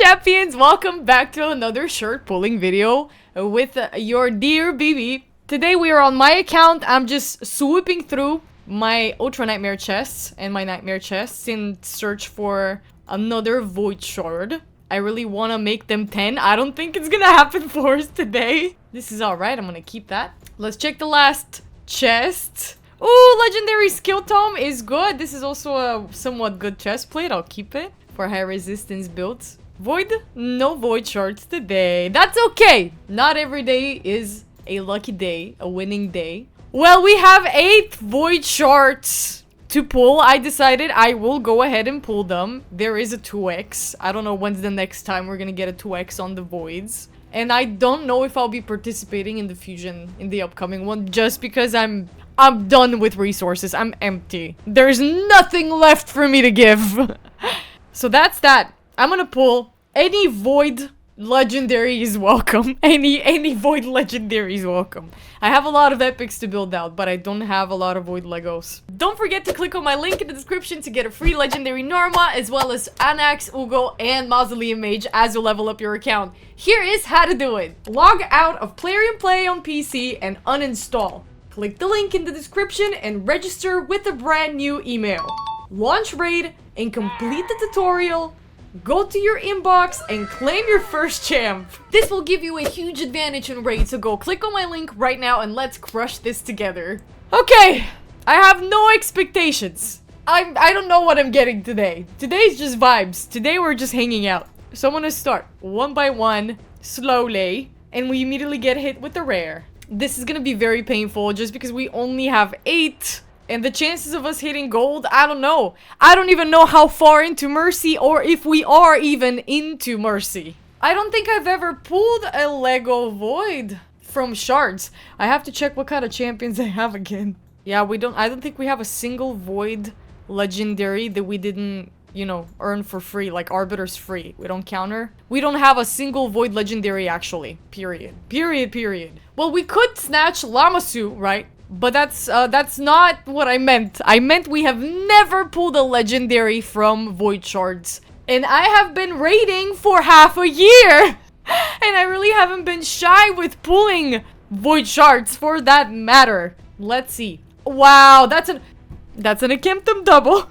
champions, welcome back to another shirt pulling video with your dear BB. Today we are on my account. I'm just swooping through my Ultra Nightmare chests and my Nightmare chests in search for another Void Shard. I really want to make them 10. I don't think it's gonna happen for us today. This is alright, I'm gonna keep that. Let's check the last chest. Ooh, Legendary Skill Tome is good. This is also a somewhat good chest plate. I'll keep it for high resistance builds. Void? No Void Shards today. That's okay. Not every day is a lucky day, a winning day. Well, we have 8 Void Shards to pull. I decided I will go ahead and pull them. There is a 2x. I don't know when's the next time we're gonna get a 2x on the Voids. And I don't know if I'll be participating in the fusion in the upcoming one just because I'm done with resources. I'm empty. There's nothing left for me to give. So that's that. I'm gonna pull any Void Legendary is welcome. Any Void Legendary is welcome. I have a lot of epics to build out, but I don't have a lot of Void Legos. Don't forget to click on my link in the description to get a free Legendary Norma, as well as Anax, Ugo, and Mausoleum Mage as you level up your account. Here is how to do it. Log out of Plarium Play on PC and uninstall. Click the link in the description and register with a brand new email. Launch raid and complete the tutorial. Go to your inbox and claim your first champ. This will give you a huge advantage in raid, so go click on my link right now and let's crush this together. Okay, I have no expectations. I don't know what I'm getting today. Today's just vibes. Today we're just hanging out. So I'm gonna start one by one, slowly, and we immediately get hit with the rare. This is gonna be very painful just because we only have 8. And the chances of us hitting gold, I don't know. I don't even know how far into Mercy or if we are even into Mercy. I don't think I've ever pulled a Lego Void from Shards. I have to check what kind of champions I have again. Yeah, I don't think we have a single Void Legendary that we didn't, you know, earn for free. Like Arbiter's free. We don't counter. We don't have a single Void Legendary actually. Period. Period. Well, we could snatch Lamasu, right? But that's not what I meant. I meant we have never pulled a legendary from Void Shards. And I have been raiding for half a year. And I really haven't been shy with pulling Void Shards for that matter. Let's see. Wow, that's an Akemptum double.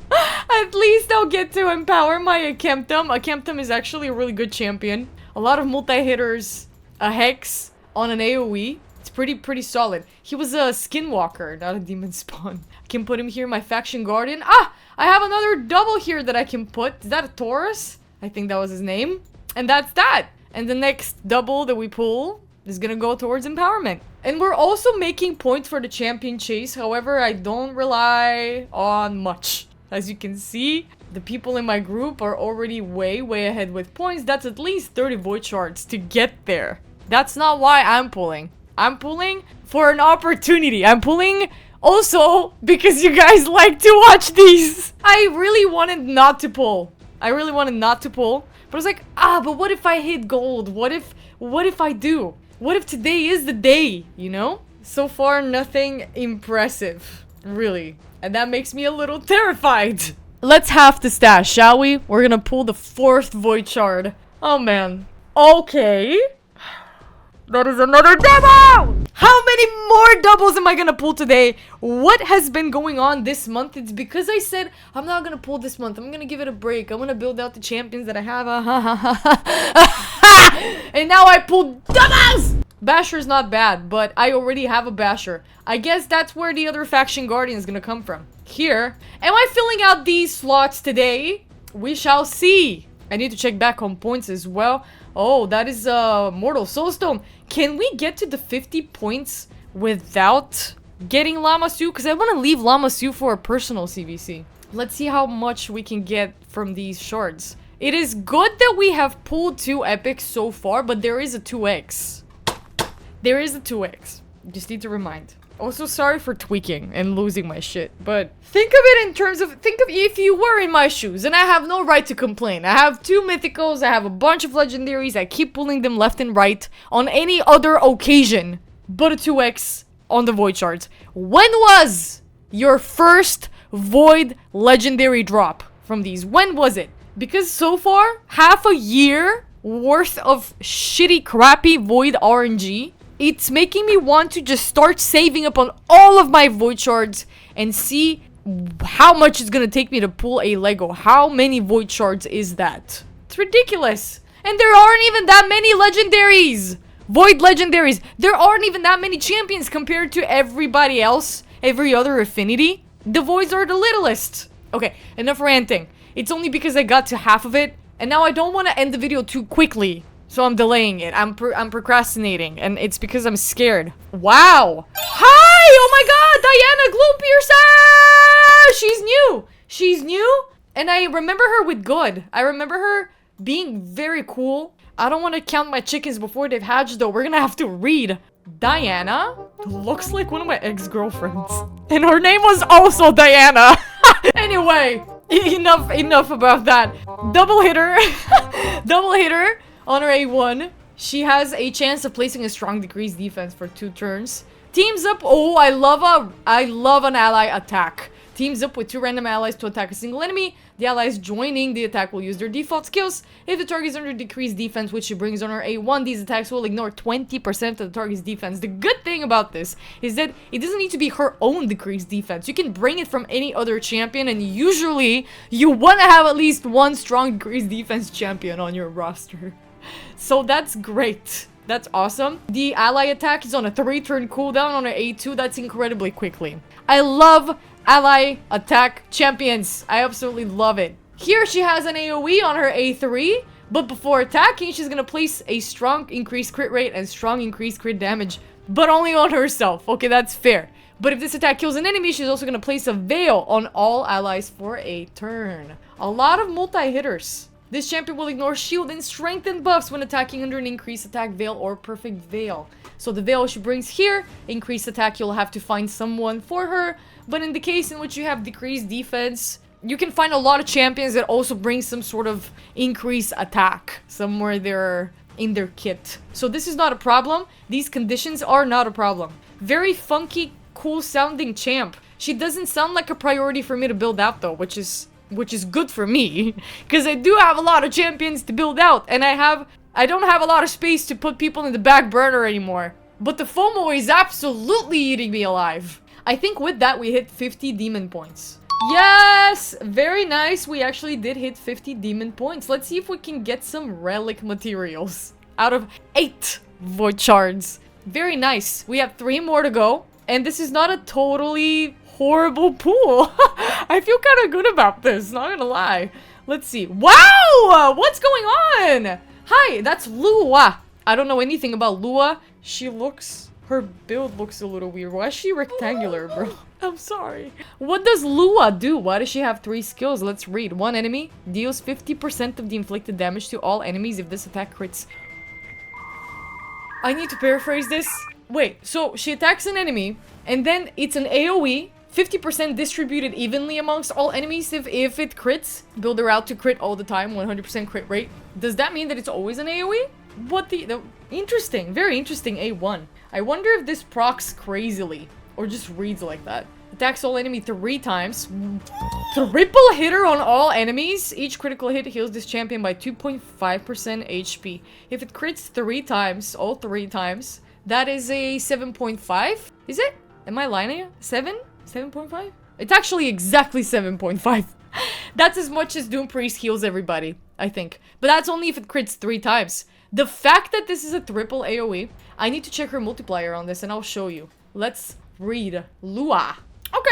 At least I'll get to empower my Akemptum. Akemptum is actually a really good champion. A lot of multi-hitters, a Hex on an AoE. It's pretty solid. He was a Skinwalker, not a Demon Spawn. I can put him here, my Faction Guardian. Ah! I have another double here that I can put. Is that a Taurus? I think that was his name. And that's that. And the next double that we pull is gonna go towards empowerment. And we're also making points for the champion chase. However, I don't rely on much. As you can see, the people in my group are already way ahead with points. That's at least 30 Void Shards to get there. That's not why I'm pulling. I'm pulling for an opportunity. I'm pulling also because you guys like to watch these. I really wanted not to pull. But I was like, but what if I hit gold? What if I do? What if today is the day, you know? So far, nothing impressive, really. And that makes me a little terrified. Let's half the stash, shall we? We're gonna pull the 4th Void Shard. Oh, man. Okay. That is another double! How many more doubles am I gonna pull today? What has been going on this month? It's because I said I'm not gonna pull this month. I'm gonna give it a break. I'm gonna build out the champions that I have. And now I pulled doubles! Basher's not bad, but I already have a Basher. I guess that's where the other Faction Guardian is gonna come from. Here. Am I filling out these slots today? We shall see. I need to check back on points as well. Oh, that is Mortal Soulstone. Can we get to the 50 points without getting Lamasu? Because I want to leave Lamasu for a personal CVC. Let's see how much we can get from these shards. It is good that we have pulled 2 epics so far, but there is a 2x. There is a 2x. Just need to remind. Also, sorry for tweaking and losing my shit, but think of it in terms of, think of if you were in my shoes, and I have no right to complain. I have 2 mythicals, I have a bunch of legendaries, I keep pulling them left and right on any other occasion, but a 2x on the Void Shards. When was your first Void legendary drop from these? When was it? Because so far, half a year worth of shitty, crappy Void RNG, it's making me want to just start saving up on all of my Void Shards and see how much it's gonna take me to pull a Lego. How many Void Shards is that? It's ridiculous. And there aren't even that many legendaries. Void legendaries. There aren't even that many champions compared to everybody else. Every other affinity. The Voids are the littlest. Okay, enough ranting. It's only because I got to half of it. And now I don't want to end the video too quickly. So I'm delaying it. I'm procrastinating. And it's because I'm scared. Wow. Hi! Oh my god! Diana Glow Piercer! She's new. She's new. And I remember her with good. I remember her being very cool. I don't want to count my chickens before they've hatched though. We're gonna have to read. Diana looks like one of my ex-girlfriends. And her name was also Diana. Anyway, enough about that. Double hitter. Double hitter on her A1. She has a chance of placing a strong decreased defense for 2 turns. Teams up. Oh, I love an ally attack. Teams up with 2 random allies to attack a single enemy. The allies joining the attack will use their default skills. If the target is under decreased defense, which she brings on her A1, these attacks will ignore 20% of the target's defense. The good thing about this is that it doesn't need to be her own decreased defense. You can bring it from any other champion, and usually you want to have at least one strong decreased defense champion on your roster. So that's great. That's awesome. The ally attack is on a 3-turn cooldown on her A2. That's incredibly quickly. I love ally attack champions. I absolutely love it. Here she has an AoE on her A3, but before attacking, she's gonna place a strong increased crit rate and strong increased crit damage, but only on herself. Okay, that's fair. But if this attack kills an enemy, she's also gonna place a veil on all allies for a turn. A lot of multi-hitters. This champion will ignore shield and strengthen buffs when attacking under an increased attack veil or perfect veil. So the veil she brings here, increased attack, you'll have to find someone for her. But in the case in which you have decreased defense, you can find a lot of champions that also bring some sort of increased attack somewhere there in their kit. So this is not a problem. These conditions are not a problem. Very funky, cool sounding champ. She doesn't sound like a priority for me to build out though, which is good for me, because I do have a lot of champions to build out, and I don't have a lot of space to put people in the back burner anymore. But the FOMO is absolutely eating me alive. I think with that we hit 50 demon points. Yes! Very nice. We actually did hit 50 demon points. Let's see if we can get some relic materials out of 8 void shards. Very nice. We have 3 more to go, and this is not a totally horrible pool. I feel kind of good about this, not gonna lie. Let's see. Wow! What's going on? Hi, that's Lua. I don't know anything about Lua. Her build looks a little weird. Why is she rectangular, bro? I'm sorry. What does Lua do? Why does she have 3 skills? Let's read. 1 enemy deals 50% of the inflicted damage to all enemies if this attack crits. I need to paraphrase this. Wait, so she attacks an enemy, and then it's an AoE, 50% distributed evenly amongst all enemies if it crits. Build her out to crit all the time, 100% crit rate. Does that mean that it's always an AoE? What the interesting, very interesting A1. I wonder if this procs crazily, or just reads like that. Attacks all enemy 3 times. Triple hitter on all enemies. Each critical hit heals this champion by 2.5% HP. If it crits 3 times, all 3 times, that is a 7.5? Is it? Am I lying? 7? 7.5? It's actually exactly 7.5. That's as much as Doom Priest heals everybody, I think. But that's only if it crits 3 times. The fact that this is a triple AoE, I need to check her multiplier on this and I'll show you. Let's read Lua. Okay.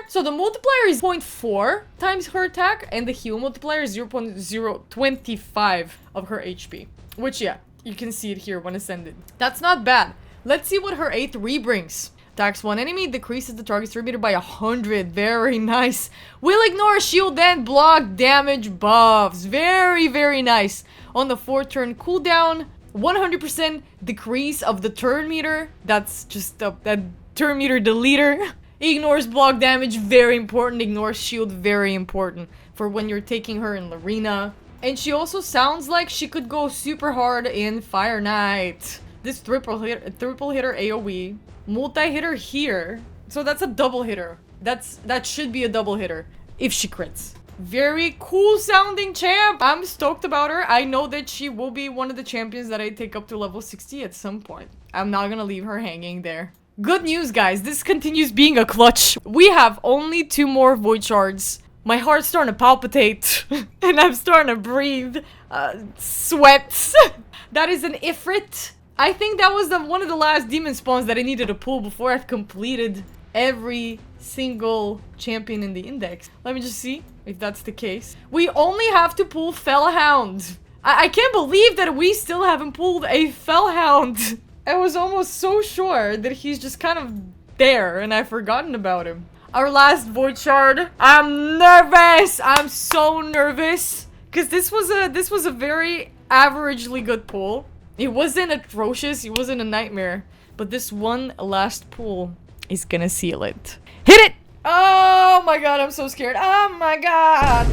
So the multiplier is 0.4 times her attack and the heal multiplier is 0.025 of her HP. Which, yeah, you can see it here when ascended. That's not bad. Let's see what her A3 brings. Attacks 1 enemy, decreases the target's 3 meter by 100. Very nice. Will ignore shield and block damage buffs. Very, very nice. On the 4-turn cooldown, 100% decrease of the turn meter. That's just that turn meter deleter. Ignores block damage, very important. Ignores shield, very important for when you're taking her in the arena. And she also sounds like she could go super hard in Fire Knight. This triple hitter AoE. Multi-hitter here. So that's a double hitter. That should be a double hitter. If she crits. Very cool sounding champ. I'm stoked about her. I know that she will be one of the champions that I take up to level 60 at some point. I'm not gonna leave her hanging there. Good news, guys. This continues being a clutch. We have only 2 more void shards. My heart's starting to palpitate. And I'm starting to breathe. Sweats. That is an Ifrit. I think that was one of the last demon spawns that I needed to pull before I've completed every single champion in the index. Let me just see if that's the case. We only have to pull Fellhound. I can't believe that we still haven't pulled a Fellhound. I was almost so sure that he's just kind of there and I've forgotten about him. Our last void shard. I'm nervous. I'm so nervous. Because this was a very averagely good pull. It wasn't atrocious. It wasn't a nightmare. But this one last pull is gonna seal it. Hit it! Oh my god, I'm so scared. Oh my god.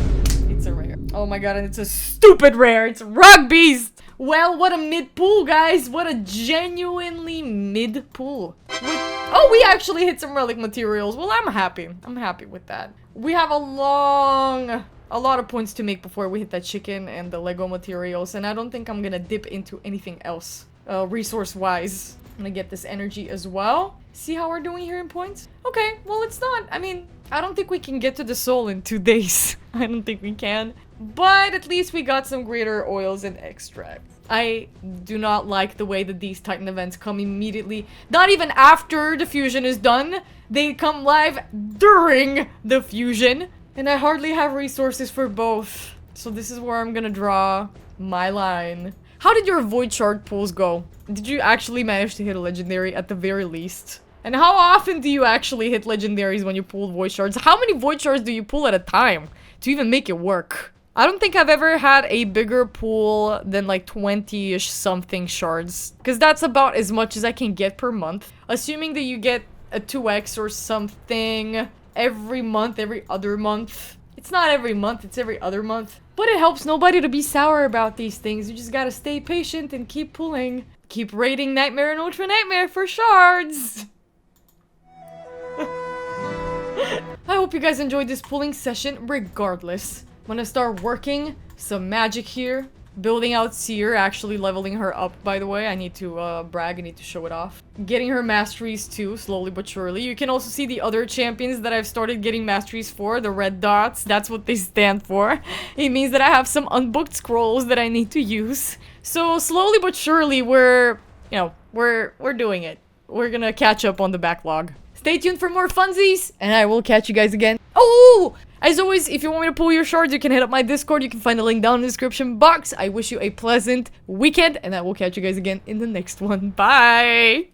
It's a rare. Oh my god, and it's a stupid rare. It's Rock Beast. Well, what a mid pull, guys. What a genuinely mid pull. Oh, we actually hit some relic materials. Well, I'm happy. I'm happy with that. We have a lot of points to make before we hit that chicken and the Lego materials, and I don't think I'm gonna dip into anything else, resource-wise. I'm gonna get this energy as well. See how we're doing here in points? Okay, well, it's not. I mean, I don't think we can get to the soul in 2 days. I don't think we can. But at least we got some greater oils and extract. I do not like the way that these Titan events come immediately. Not even after the fusion is done. They come live during the fusion. And I hardly have resources for both. So this is where I'm gonna draw my line. How did your void shard pulls go? Did you actually manage to hit a legendary at the very least? And how often do you actually hit legendaries when you pull void shards? How many void shards do you pull at a time to even make it work? I don't think I've ever had a bigger pool than like 20-ish something shards. Because that's about as much as I can get per month. Assuming that you get a 2x or something every month, every other month. It's not every month, it's every other month. But it helps nobody to be sour about these things. You just gotta stay patient and keep pulling. Keep raiding Nightmare and Ultra Nightmare for shards. I hope you guys enjoyed this pulling session regardless. I'm gonna start working some magic here. Building out Seer, actually leveling her up, by the way. I need to brag, I need to show it off. Getting her masteries too, slowly but surely. You can also see the other champions that I've started getting masteries for, the red dots. That's what they stand for. It means that I have some unbooked scrolls that I need to use. So slowly but surely we're doing it. We're gonna catch up on the backlog. Stay tuned for more funsies, and I will catch you guys again. Oh! As always, if you want me to pull your shards, you can hit up my Discord. You can find the link down in the description box. I wish you a pleasant weekend, and I will catch you guys again in the next one. Bye!